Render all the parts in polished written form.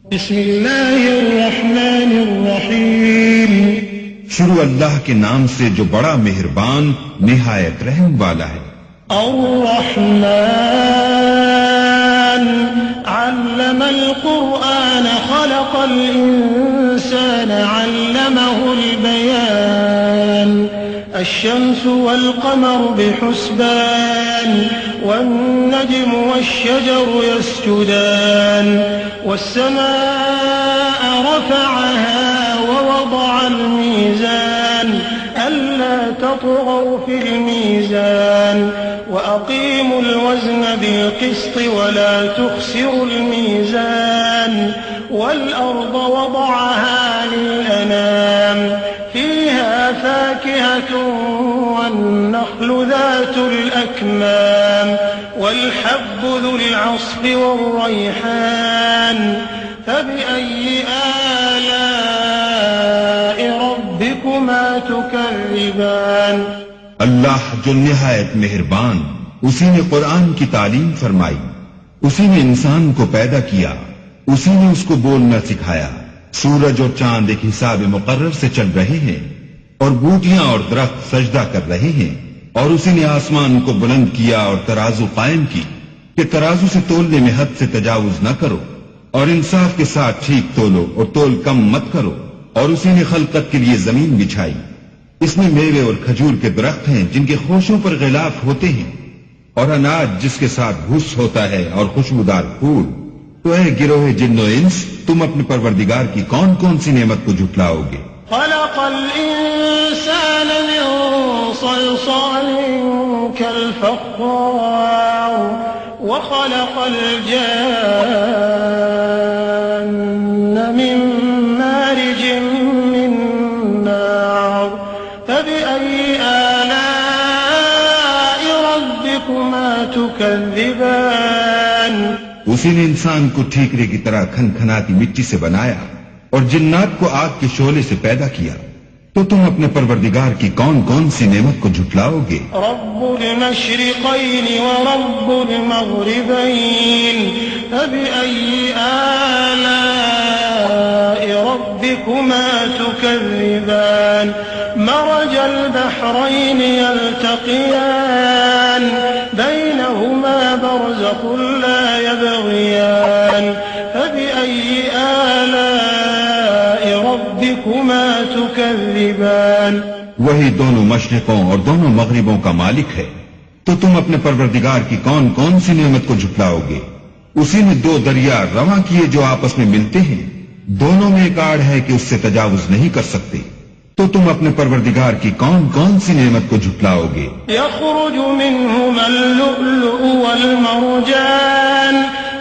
بسم اللہ الرحمن الرحیم. شروع اللہ کے نام سے جو بڑا مہربان نہایت رحم والا ہے. الرحمن علم القرآن خلق الإنسان علمه البيان. الشمس والقمر بحسبان والنجم والشجر يسجدان والسماء رفعها ووضع الميزان ألا تطغوا في الميزان وأقيموا الوزن بالقسط ولا تخسروا الميزان والأرض وضعها للأنام فيها فاكهة والنخل ذات الأكمام والحب ذو العصف والريحان فبأي آلاء ربكما تكذبان. اللہ جو نہایت مہربان، اسی نے قرآن کی تعلیم فرمائی، اسی نے انسان کو پیدا کیا، اسی نے اس کو بولنا سکھایا. سورج اور چاند ایک حساب مقرر سے چل رہے ہیں اور بوٹیاں اور درخت سجدہ کر رہے ہیں، اور اسی نے آسمان کو بلند کیا اور ترازو قائم کی کہ ترازو سے تولنے میں حد سے تجاوز نہ کرو اور انصاف کے ساتھ ٹھیک تولو اور تول کم مت کرو. اور اسی نے خلقت کے لیے زمین بچھائی، اس میں میوے اور کھجور کے درخت ہیں جن کے خوشوں پر غلاف ہوتے ہیں، اور اناج جس کے ساتھ بھوس ہوتا ہے اور خوشبودار پھول. تو اے گروہ جن و انس، تم اپنے پروردگار کی کون کون سی نعمت کو جھٹلاؤ گے؟ خلق الإنسان من صلصال كالفخار وخلق الجان من مارج من نار فبأي آلاء ربكما تكذبان. اسی نے انسان کو ٹھیکرے کی طرح کھنکھناتی مٹی سے بنایا اور جنات کو آگ کے شعلے سے پیدا کیا. تو تم اپنے پروردگار کی کون کون سی نعمت کو جھٹلاؤ گے؟ رب المشرقین ورب المغربین فبأي آلاء ربكما تكذبان. مرج البحرين يلتقيان بينهما برزخ لا يبغيان فبأي آلاء ربكما تكذبان. وہی دونوں مشرقوں اور دونوں مغربوں کا مالک ہے. تو تم اپنے پروردگار کی کون کون سی نعمت کو جھٹلاؤ گے؟ اسی نے دو دریا رواں کیے جو آپس میں ملتے ہیں، دونوں میں ایک آڑ ہے کہ اس سے تجاوز نہیں کر سکتے. تو تم اپنے پروردگار کی کون کون سی نعمت کو جھٹلاؤ گے؟ يخرج منهما اللؤلؤ والمرجان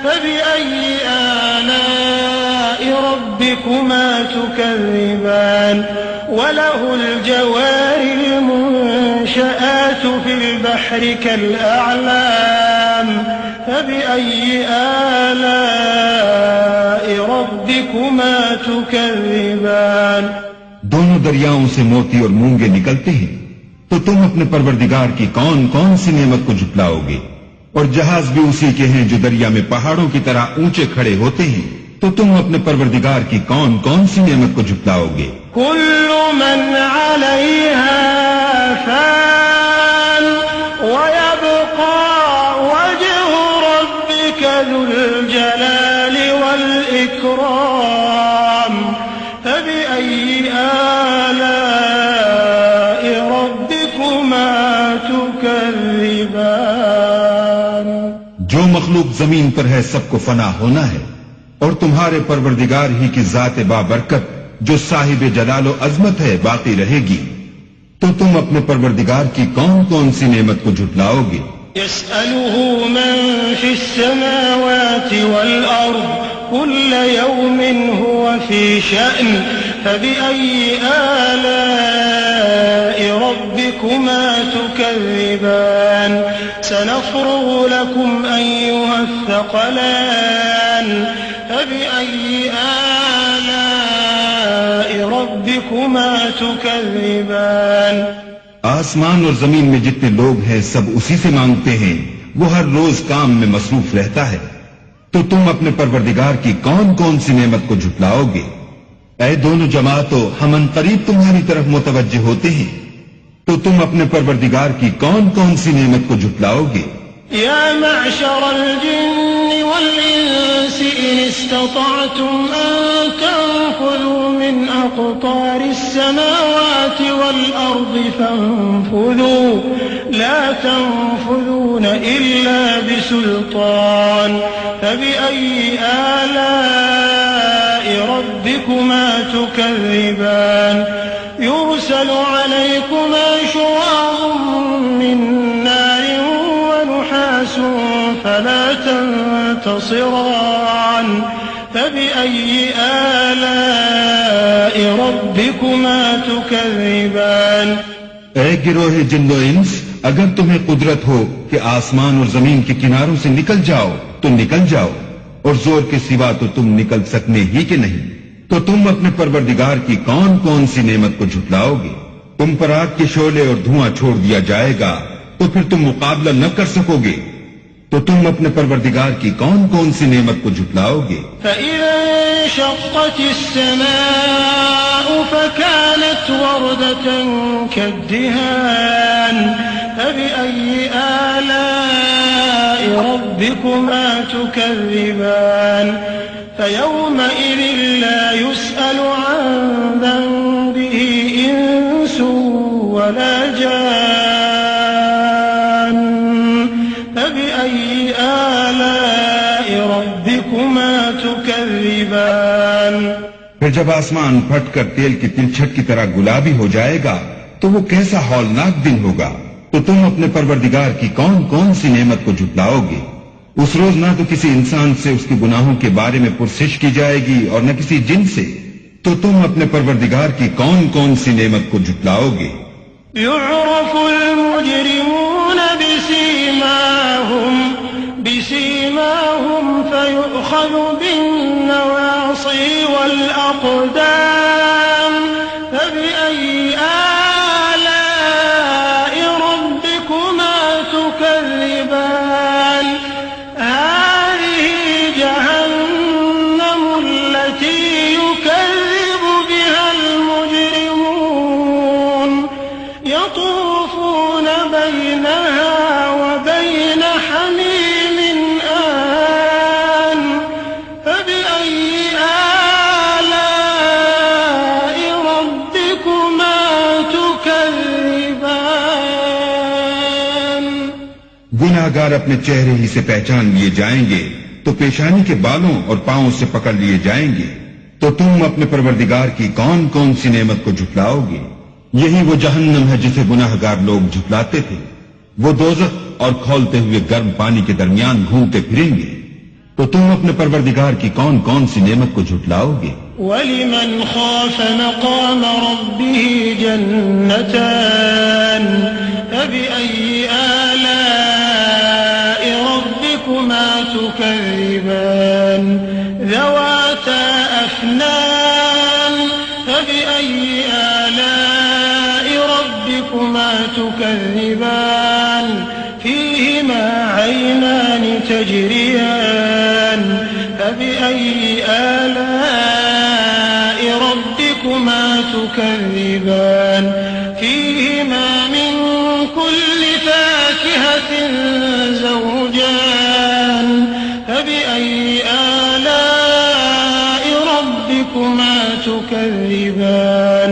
فبأي آلاء ربكما تكذبان. وله الجوار المنشآت في البحر كالأعلام فبأي آلاء ربكما تكذبان. دونوں دریاؤں سے موتی اور مونگے نکلتے ہیں. تو تم اپنے پروردگار کی کون کون سی نعمت کو جھٹلاؤ گے؟ اور جہاز بھی اسی کے ہیں جو دریا میں پہاڑوں کی طرح اونچے کھڑے ہوتے ہیں. تو تم اپنے پروردگار کی کون کون سی نعمت کو جھٹلاؤ گے؟ كل من عليها فان ويبقى وجه ربك ذو الجلال والإكرام فبأي آلاء ربكما تكذبان. جو مخلوق زمین پر ہے سب کو فنا ہونا ہے، اور تمہارے پروردگار ہی کی ذات بابرکت جو صاحب جلال و عظمت ہے باقی رہے گی. تو تم اپنے پروردگار کی کون کون سی نعمت کو جھٹلاؤ گے؟ يسأله من في السماوات والأرض كل يوم هو في شأن فبأي آلاء ربكما تكذبان. سنفرغ لكم أيها الثقلان فبأي آلاء ربكما تكذبان. آسمان اور زمین میں جتنے لوگ ہیں سب اسی سے مانگتے ہیں، وہ ہر روز کام میں مصروف رہتا ہے. تو تم اپنے پروردگار کی کون کون سی نعمت کو جھٹلاؤ گے؟ اے دونوں جماعتوں، ہم ان قریب تمہاری طرف متوجہ ہوتے ہیں، تو تم اپنے پروردگار کی کون کون سی نعمت کو جھٹلاؤ گے؟ يا معشر الجن والإنس إن استطعتم أن تنفذوا من أقطار السماوات والأرض فانفذوا لا تنفذون إلا بسلطان فبأي آلاء ربكما تكذبان يرسل عليكما شواظ من نار ونحاس فلا تنتصران فبأي آلاء ربكما تكذبان اے گروہ جن و انس، اگر تمہیں قدرت ہو کہ آسمان اور زمین کے کناروں سے نکل جاؤ تو نکل جاؤ، اور زور کے سوا تو تم نکل سکنے ہی کہ نہیں، تو تم اپنے پروردگار کی کون کون سی نعمت کو جھٹلاؤ گے؟ تم پر آگ کے شعلے اور دھواں چھوڑ دیا جائے گا تو پھر تم مقابلہ نہ کر سکو گے، تو تم اپنے پروردگار کی کون کون سی نعمت کو جھٹلاؤ گے؟ فَإِذَا انشَقَّتِ السَّمَاءُ فَكَانَتْ وَرْدَةً كَالدِّهَانِ فَبِأَيِّ آلَاءِ رَبِّكُمَا تُكَذِّبَانِ فَيَوْمَئِذٍ لَا يُسْأَلُ عَنْ ذَنبِهِ إِنسٌ وَلَا جَانٌّ فَبِأَيِّ آلَاءِ رَبِّكُمَا تُكَذِّبَانِ پھر جب آسمان پھٹ کر تیل کی تلچھٹ کی طرح گلابی ہو جائے گا تو وہ کیسا ہولناک دن ہوگا، تو تم اپنے پروردگار کی کون کون سی نعمت کو جھٹلاؤ گے؟ اس روز نہ تو کسی انسان سے اس کے گناہوں کے بارے میں پرسش کی جائے گی اور نہ کسی جن سے، تو تم اپنے پروردگار کی کون کون سی نعمت کو جھٹلاؤ گے؟ يعرف المجرمون بسيماهم فيؤخذ بالنواصي والأقدام فبأي آلاء ربكما تكذبان هذه جهنم التي يكذب بها المجرمون يطوفون بينها وبين حميم آن فبأي آلاء ربكما تكذبان گناہگار اپنے چہرے ہی سے پہچان لیے جائیں گے تو پیشانی کے بالوں اور پاؤں سے پکڑ لیے جائیں گے، تو تم اپنے پروردگار کی کون کون سی نعمت کو جھٹلاؤ گے؟ یہی وہ جہنم ہے جسے گناہگار لوگ جھٹلاتے تھے، وہ دوزخ اور کھولتے ہوئے گرم پانی کے درمیان گھومتے پھریں گے، تو تم اپنے پروردگار کی کون کون سی نعمت کو جھٹلاؤ گے؟ وَلِمَنْ خَافَ مَقَامَ رَبِّهِ جَنَّتَانِ فَبِأَيِّ آلَاءِ رَبِّكُمَا تُكَذِّبَانِ ذَوَاتَا أَفْنَانٍ فَبِأَيِّ آلَاءِ رَبِّكُمَا تُكَذِّبَانِ فِيهِمَا عَيْنَانِ تَجْرِيَانِ فَبِأَيِّ آلَاءِ رَبِّكُمَا تُكَذِّبَانِ فِيهِمَا مِن كُلِّ فَاكِهَةٍ زَوْجَانِ فَبِأَيِّ آلَاءِ رَبِّكُمَا تُكَذِّبَانِ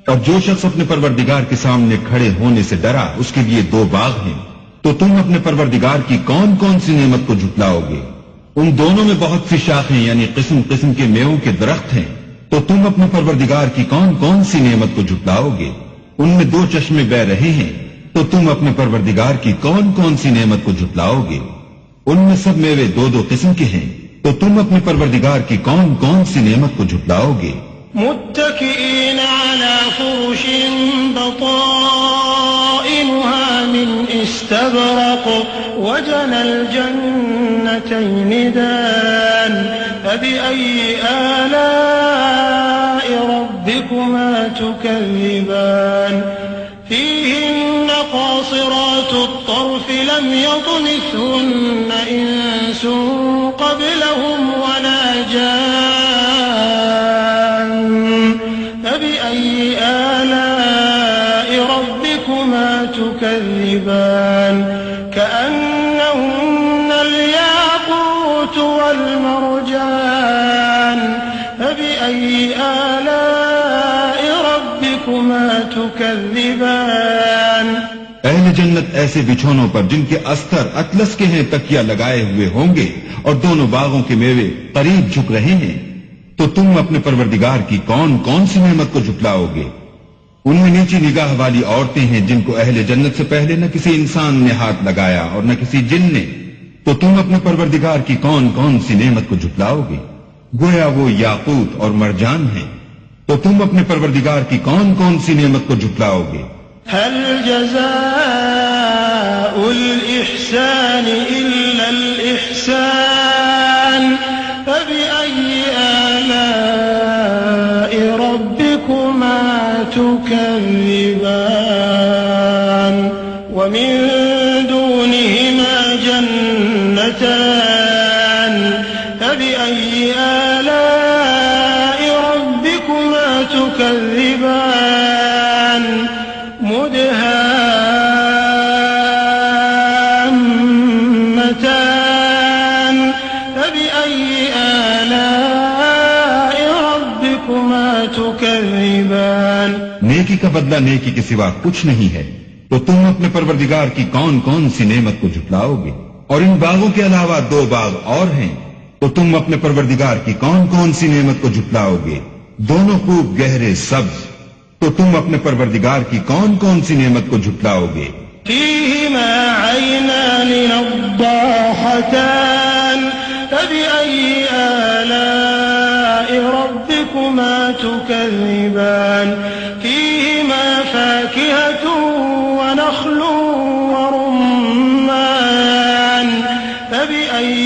اور جو شخص اپنے پروردگار کے سامنے کھڑے ہونے سے ڈرا اس کے لیے دو باغ ہیں، تو تم اپنے پروردگار کی کون کون سی نعمت کو جھٹلاؤ گے؟ ان دونوں میں بہت سی شاخیں یعنی قسم قسم کے میووں کے درخت ہیں، تو تم اپنے پروردگار کی کون کون سی نعمت کو جھٹلاؤ گے؟ ان میں دو چشمے بہ رہے ہیں، تو تم اپنے پروردگار کی کون کون سی نعمت کو جھٹلاؤ گے؟ ان میں سب میوے دو دو قسم کے ہیں، تو تم اپنے پروردگار کی کون کون سی نعمت کو جھٹلاؤ گے؟ متكئين على فرش بطائنها من استبرق وجنى الجنتين دان فبأي آلاء ربكما تكذبان فيهن قاصرات الطرف الطرف لم يطمثهن إنس قبلهم ولا جان فبأي آلاء ربكما تكذبان كأنهن الياقوت والمرجان فبأي آلاء ربكما تكذبان اہل جنت ایسے بچھونوں پر جن کے استر اطلس کے ہیں تکیہ لگائے ہوئے ہوں گے اور دونوں باغوں کے میوے قریب جھک رہے ہیں، تو تم اپنے پروردگار کی کون کون سی نعمت کو جھٹلاؤ گے؟ ان میں نیچی نگاہ والی عورتیں ہیں جن کو اہل جنت سے پہلے نہ کسی انسان نے ہاتھ لگایا اور نہ کسی جن نے، تو تم اپنے پروردگار کی کون کون سی نعمت کو جھٹلاؤ گے؟ گویا وہ یاقوت اور مرجان ہیں، تو تم اپنے پروردگار کی کون کون سی نعمت کو جھٹلاؤ گے؟ هل جزاء الإحسان إلا الإحسان فبأي آلاء ربكما تكذبان ومن دونهما جنتان فبأي آلاء ربكما تكذبان مدهامتان فبأي آلاء ربكما تكذبان نیکی کا بدلہ نیکی کے سوا کچھ نہیں ہے، تو تم اپنے پروردگار کی کون کون سی نعمت کو جھٹلاؤ گے؟ اور ان باغوں کے علاوہ 2 باغ اور ہیں، تو تم اپنے پروردگار کی کون کون سی نعمت کو جھٹلاؤ گے؟ دونوں خوب گہرے سبز، تو تم اپنے پروردگار کی کون کون سی نعمت کو جھٹلاؤ گے؟ فيهما عينان نضاحتان فبأي آلاء ربكما تكذبان فيهما فاكهة ونخل ورمان فبأي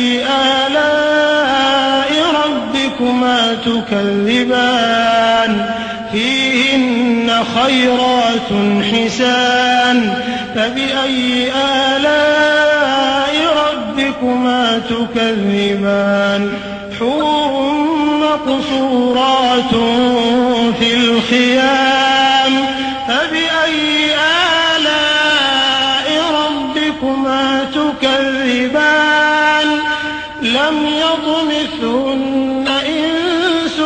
آلاء ربكما تكذبان فيهن خيرات حسان فبأي آلاء ربكما تكذبان حور مقصورات في الخيام فبأي آلاء ربكما تكذبان لم يطمثهن إنس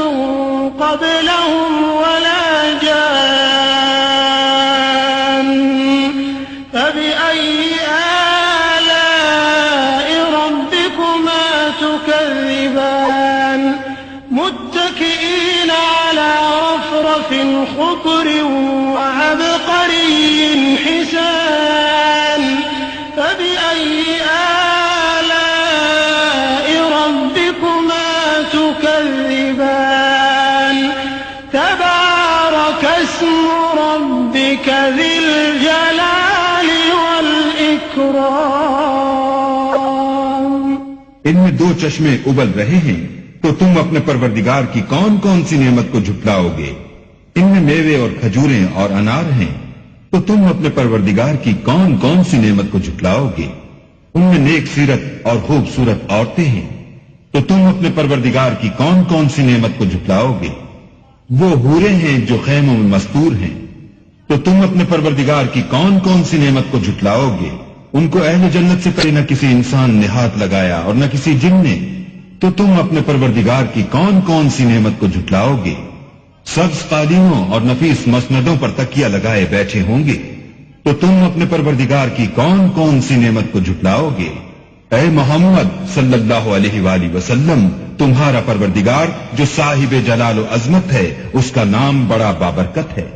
قبلهم ولا جان فبأي آلاء ربكما تكذبان متكئين على رفرف خضر وعبقري حسان فبأي آلاء ربكما تكذبان تبارك اسم ربك ذي الجلال والإكرام ان میں 2 چشمے ابل رہے ہیں، تو تم اپنے پروردگار کی کون کون سی نعمت کو جھٹلاؤ گے؟ ان میں میوے اور کھجوریں اور انار ہیں، تو تم اپنے پروردگار کی کون کون سی نعمت کو جھٹلاؤ گے؟ ان میں نیک سیرت اور خوبصورت عورتیں ہیں، تو تم اپنے پروردگار کی کون کون سی نعمت کو جھٹلاؤ گے؟ وہ حوریں ہیں جو خیموں میں مستور ہیں، تو تم اپنے پروردگار کی کون کون سی نعمت کو جھٹلاؤ گے؟ ان کو اہل جنت سے پہلے نہ کسی انسان نے ہاتھ لگایا اور نہ کسی جن نے، تو تم اپنے پروردگار کی کون کون سی نعمت کو جھٹلاؤ گے؟ سبز قالینوں اور نفیس مسندوں پر تکیہ لگائے بیٹھے ہوں گے، تو تم اپنے پروردگار کی کون کون سی نعمت کو جھٹلاؤ گے؟ اے محمد صلی اللہ علیہ وآلہ وسلم، تمہارا پروردگار جو صاحب جلال و عظمت ہے، اس کا نام بڑا بابرکت ہے۔